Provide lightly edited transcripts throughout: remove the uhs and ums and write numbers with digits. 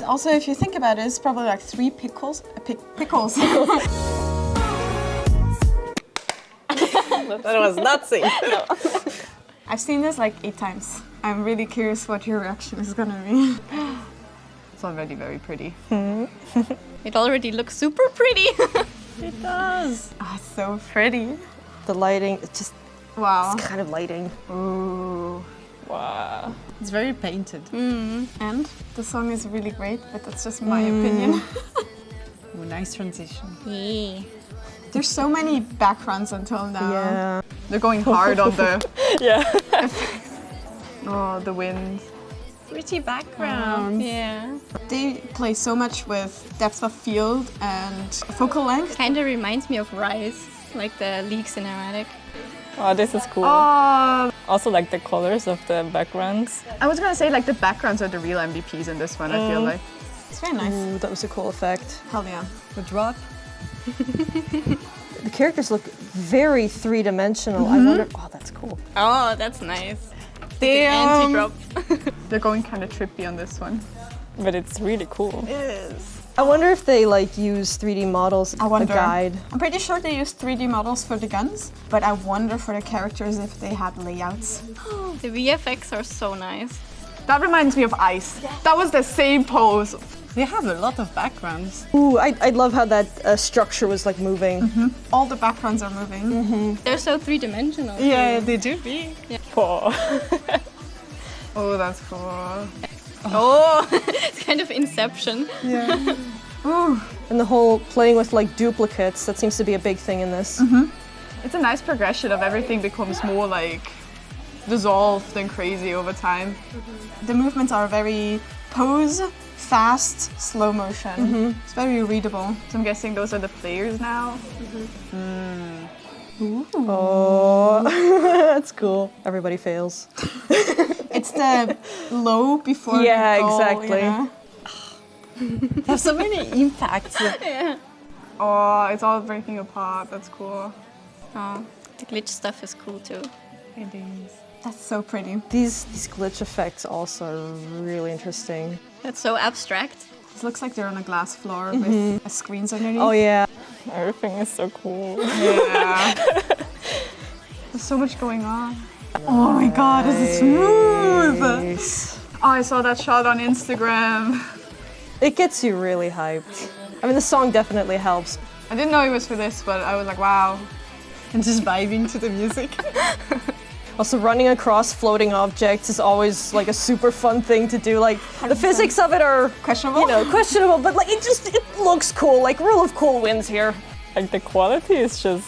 Also, if you think about it, it's probably like 3 pickles. Pickles. That was nothing. No. I've seen this like 8 times. I'm really curious what your reaction is gonna be. It's already very pretty. It already looks super pretty. It does. Oh, it's so pretty. The lighting, it's just, Wow. it's kind of lighting. Ooh. Wow. It's very painted. And the song is really great, but that's just my opinion. Ooh, nice transition. Yeah. There's so many backgrounds until now. Yeah. They're going hard on the... Yeah. Oh, the wind. Pretty background. Yeah. They play so much with depth of field and focal length. Kinda reminds me of Rise, like the League cinematic. Oh, this is cool. Oh, Also like the colors of the backgrounds. I was gonna say like the backgrounds are the real MVPs in this one, I feel like. It's very nice. Ooh, that was a cool effect. Hell yeah. The drop. The characters look very three-dimensional. I wonder, oh, that's cool. Oh, that's nice. Damn. Anti-drop. They're going kind of trippy on this one. But it's really cool. I wonder if they like use 3D models as I wonder. a guide. I'm pretty sure they used 3D models for the guns, but I wonder for the characters if they had layouts. The VFX are so nice. That reminds me of Ice. That was the same pose. They have a lot of backgrounds. Ooh, I love how that structure was like moving. All the backgrounds are moving. They're so three-dimensional. Yeah, they do be. Oh. Oh, that's cool. Oh, it's kind of Inception. Yeah. Ooh. And the whole playing with like duplicates, that seems to be a big thing in this. It's a nice progression of everything becomes more like dissolved and crazy over time. The movements are very pose, fast, slow motion. It's very readable. So I'm guessing those are the players now. Oh, that's cool. Everybody fails. It's the low before Yeah, the goal, exactly. You know? There's so many impacts. Yeah. Oh, it's all breaking apart. That's cool. Oh, the glitch stuff is cool too. It is. That's so pretty. These glitch effects also are really interesting. That's so abstract. It looks like they're on a glass floor with screens underneath. Oh yeah. Everything is so cool. Yeah. There's so much going on. Oh my god, this is smooth! Nice. Oh, I saw that shot on Instagram. It gets you really hyped. I mean, the song definitely helps. I didn't know it was for this, but I was like, wow. And just vibing to the music. Also, running across floating objects is always like a super fun thing to do. Like, the physics of it are Questionable? you know, questionable, but like it looks cool. Like, rule of cool wins here. Like the quality is just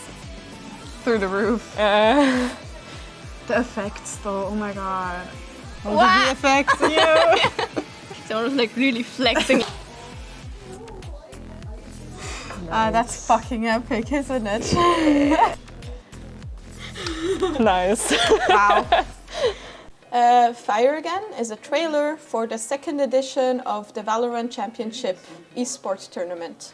Through the roof. The effects though, oh my god. Oh, the effects, yeah. Someone was like really flexing. That's fucking epic, isn't it? nice. Wow. Fire Again is a trailer for the second edition of the Valorant Championship esports tournament.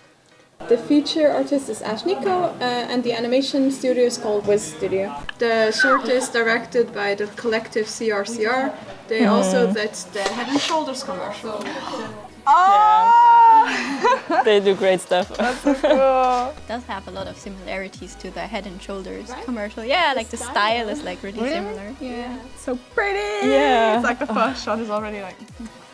The feature artist is Ashnikko and the animation studio is called Wiz Studio. The short is directed by the collective CRCR. They also did the Head and Shoulders commercial. Oh! They do great stuff. It does have a lot of similarities to the Head and Shoulders commercial. Yeah, like the style is like really similar. Yeah. So pretty! Yeah. It's like the first shot is already like...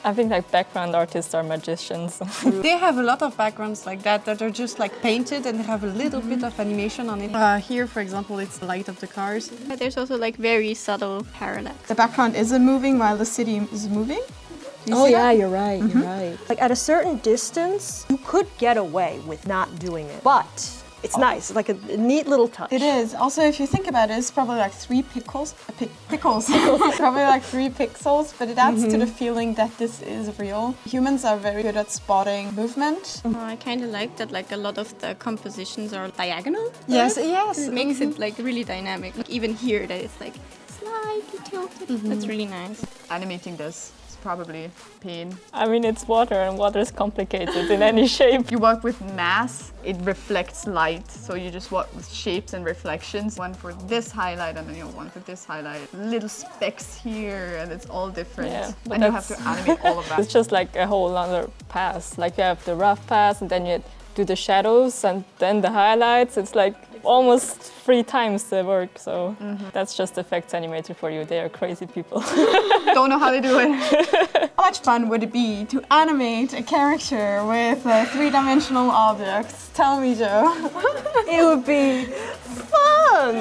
I think like background artists are magicians. They have a lot of backgrounds like that are just like painted and have a little bit of animation on it. Here, for example, it's the light of the cars. But there's also like very subtle parallax. The background isn't moving while the city is moving. Do you Oh see yeah, that? you're right, you're right. Like at a certain distance, you could get away with not doing it, but it's nice. It's like a neat little touch. It is. Also, if you think about it, it's probably like 3 pickles. Pickles. Probably like 3 pixels, but it adds to the feeling that this is real. Humans are very good at spotting movement. I kind of like that like a lot of the compositions are diagonal. Yes, yes. It makes it like really dynamic. Like even here that it's like slightly tilted. That's really nice. Animating this is probably pain. I mean, it's water, and water is complicated in any shape. You work with mass, it reflects light, so you just work with shapes and reflections. One for this highlight, and then you have one for this highlight. Little specks here, and it's all different. Yeah, but and you have to animate all of that. It's just like a whole other pass. Like you have the rough pass, and then you do the shadows, and then the highlights. It's like almost 3 times the work. So that's just effects animator for you. They are crazy people. Don't know how they do it. How much fun would it be to animate a character with 3-dimensional objects? Tell me, Joe. It would be fun!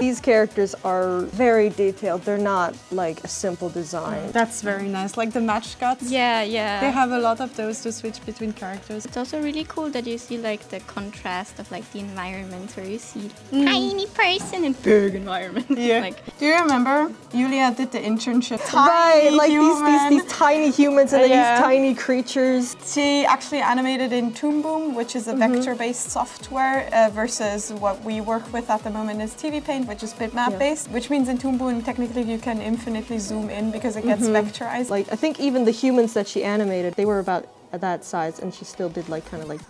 These characters are very detailed. They're not like a simple design. That's very nice. Like the match cuts. Yeah, yeah. They have a lot of those to switch between characters. It's also really cool that you see like the contrast of like the environments where you see tiny person and big environment. Yeah. Like, Do you remember Julia did the internship? Right, like human. these tiny humans and then Yeah. these tiny creatures. She actually animated in Toon Boom, which is a vector-based software, versus what we work with at the moment is TV Paint, which is bitmap-based, which means in Toon Boom technically you can infinitely zoom in because it gets vectorized. Like I think even the humans that she animated, they were about that size, and she still did like kind of like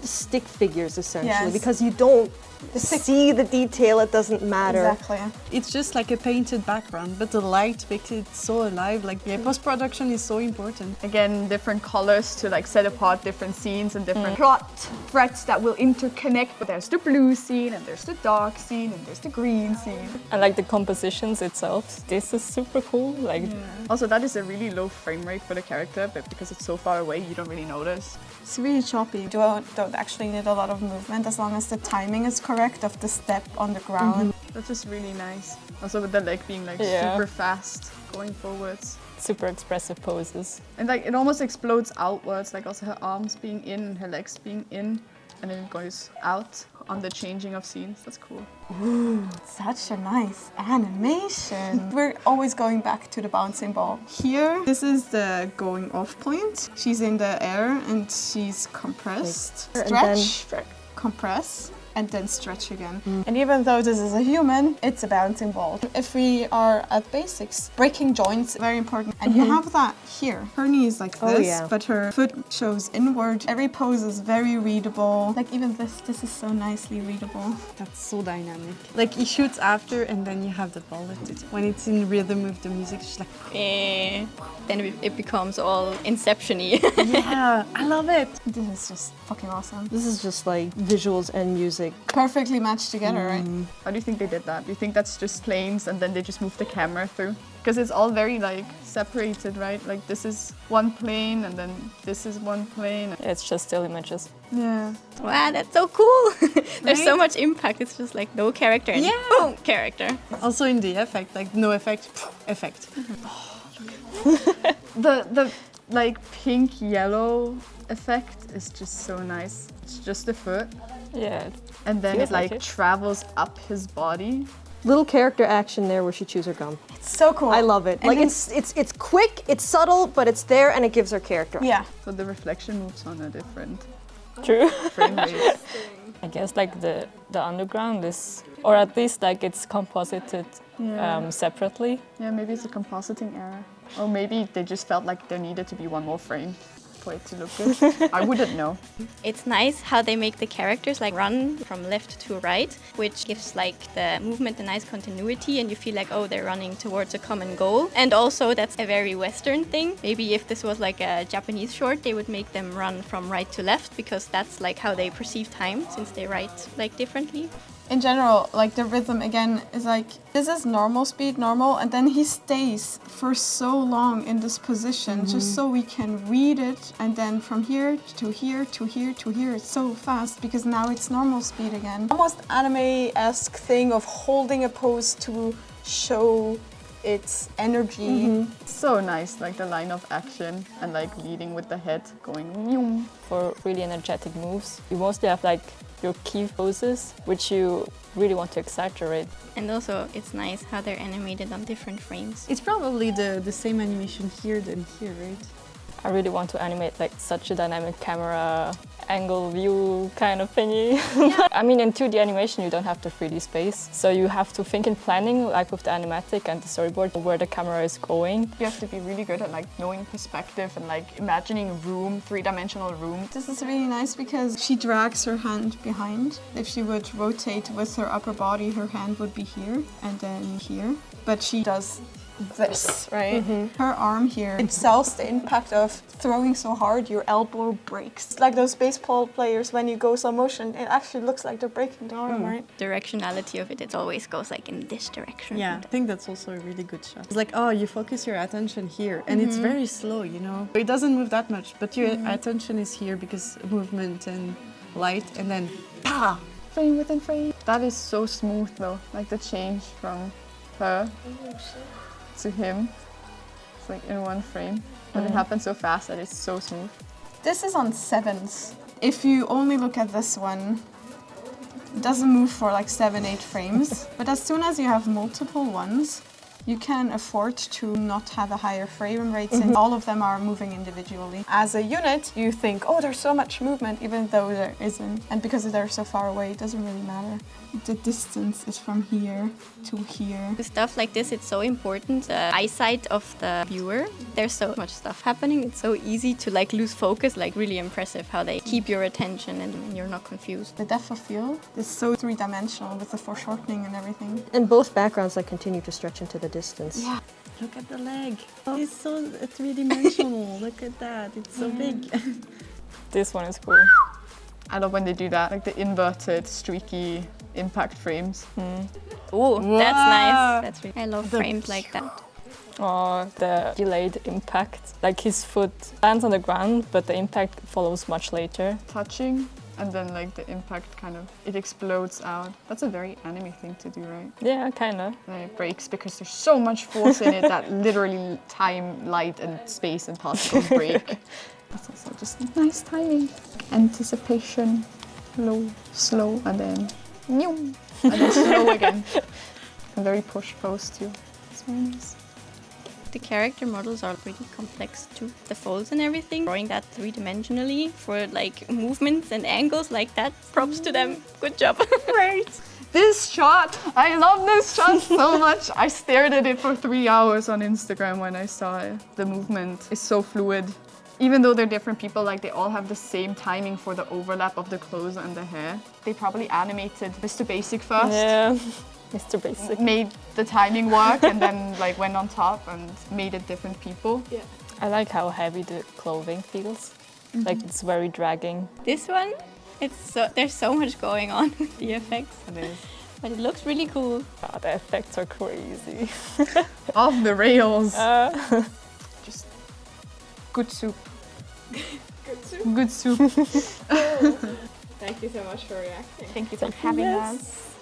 stick figures essentially, Yes. because you don't see the detail, it doesn't matter. Exactly. It's just like a painted background, but the light makes it so alive. Like post-production is so important. Again, different colors to like set apart different scenes and different plot threads that will interconnect. But there's the blue scene, and there's the dark scene, and there's the green scene. And like the compositions itself, this is super cool. Like Also, that is a really low frame rate for the character, but because it's so far away, you don't really notice. It's really choppy. You don't actually need a lot of movement as long as the timing is correct of the step on the ground. That's just really nice. Also with the leg being like Yeah. super fast going forwards. super expressive poses. And like it almost explodes outwards, like also her arms being in and her legs being in, and then it goes out on the changing of scenes. That's cool. Such a nice animation. We're always going back to the bouncing ball. Here, this is the going off point. She's in the air and she's compressed. And then- Stretch, compress, and then stretch again. And even though this is a human, it's a bouncing ball. If we are at basics, breaking joints, very important. And you have that here. Her knee is like this, yeah. but her foot shows inward. Every pose is very readable. Like even this is so nicely readable. That's so dynamic. Like he shoots after, and then you have the bullet. When it's in rhythm with the music, it's just like then it becomes all Inception-y. yeah, I love it. This is just fucking awesome. This is just like visuals and music. Perfectly matched together, right? How do you think they did that? Do you think that's just planes and then they just moved the camera through? Because it's all very like separated, right? Like this is one plane and then this is one plane. Yeah, it's just still images. Yeah. Wow, that's so cool. There's so Right? much impact. It's just like no character and Yeah. boom, character. Also in the effect, like no effect, effect. The like pink yellow effect is just so nice. It's just the foot, Yeah, and then Feels it like like it. travels up his body. Little character action there where she chews her gum. It's so cool. I love it. And Like then- it's quick, it's subtle, but it's there and it gives her character. Yeah. So the reflection moves on a different true. frame rate. I guess like the underground is, or at least like it's composited separately. Yeah, maybe it's a compositing error. Or maybe they just felt like there needed to be one more frame for it to look good. I wouldn't know. It's nice how they make the characters like run from left to right, which gives like the movement a nice continuity and you feel like, oh, they're running towards a common goal. And also that's a very Western thing. Maybe if this was like a Japanese short, they would make them run from right to left because that's like how they perceive time since they write like differently. In general, like the rhythm again is like, this is normal speed, normal, and then he stays for so long in this position just so we can read it, and then from here to here to here to here, it's so fast because now it's normal speed again. Almost anime-esque thing of holding a pose to show its energy. So nice, like the line of action and like leading with the head going vroom. For really energetic moves, you mostly have like your key poses, which you really want to exaggerate. And also it's nice how they're animated on different frames. It's probably the same animation here than here, right? I really want to animate like such a dynamic camera angle view kind of thingy. I mean, in 2D animation, you don't have the 3D space. So you have to think in planning, like with the animatic and the storyboard, where the camera is going. You have to be really good at like knowing perspective and like imagining a room, three-dimensional room. This is really nice because she drags her hand behind. If she would rotate with her upper body, her hand would be here and then here. But she does this, right? Her arm here, it sells the impact of throwing so hard your elbow breaks. It's like those baseball players, when you go slow motion, it actually looks like they're breaking the arm, right? Directionality of it always goes like in this direction. Yeah, I think that's also a really good shot. It's like, oh, you focus your attention here, and it's very slow, you know? It doesn't move that much, but your attention is here because movement and light, and then, pa! Frame within frame. That is so smooth though, like the change from her to him. It's like in one frame, but it happens so fast that it's so smooth. This is on 7s. If you only look at this one, it doesn't move for like 7-8 frames. But as soon as you have multiple ones, you can afford to not have a higher frame rate since all of them are moving individually. As a unit, you think, oh, there's so much movement, even though there isn't. And because they're so far away, it doesn't really matter. The distance is from here to here. With stuff like this, it's so important, the eyesight of the viewer. There's so much stuff happening. It's so easy to like lose focus, like really impressive how they keep your attention and you're not confused. The depth of field is so three-dimensional with the foreshortening and everything. And both backgrounds like continue to stretch into the distance. Yeah. Look at the leg. It's so three-dimensional. Look at that. It's so big. This one is cool. I love when they do that, like the inverted, streaky impact frames. Oh, that's nice. That's really, I love frames like that. Or the delayed impact. Like his foot lands on the ground, but the impact follows much later. Touching, and then like the impact kind of, it explodes out. That's a very anime thing to do, right? Yeah, kind of. And then it breaks because there's so much force in it that literally time, light, and space and particles break. That's also just nice timing. Anticipation, low, slow, and then and then slow again. A very push pose too. It's very nice. The character models are pretty complex too. The folds and everything, drawing that three-dimensionally for like movements and angles like that. Props to them. Good job. Great. This shot, I love this shot so much. I stared at it for 3 hours on Instagram when I saw it. The movement is so fluid. Even though they're different people, like they all have the same timing for the overlap of the clothes and the hair. They probably animated Mr. Basic first. Yeah, Mr. Basic. Made the timing work and then like went on top and made it different people. Yeah. I like how heavy the clothing feels. Like it's very dragging. This one, there's so much going on with the effects. It is. But it looks really cool. Oh, the effects are crazy. Off the rails. Just good soup. Good soup. Good soup. Thank you so much for reacting. Thank you for having us.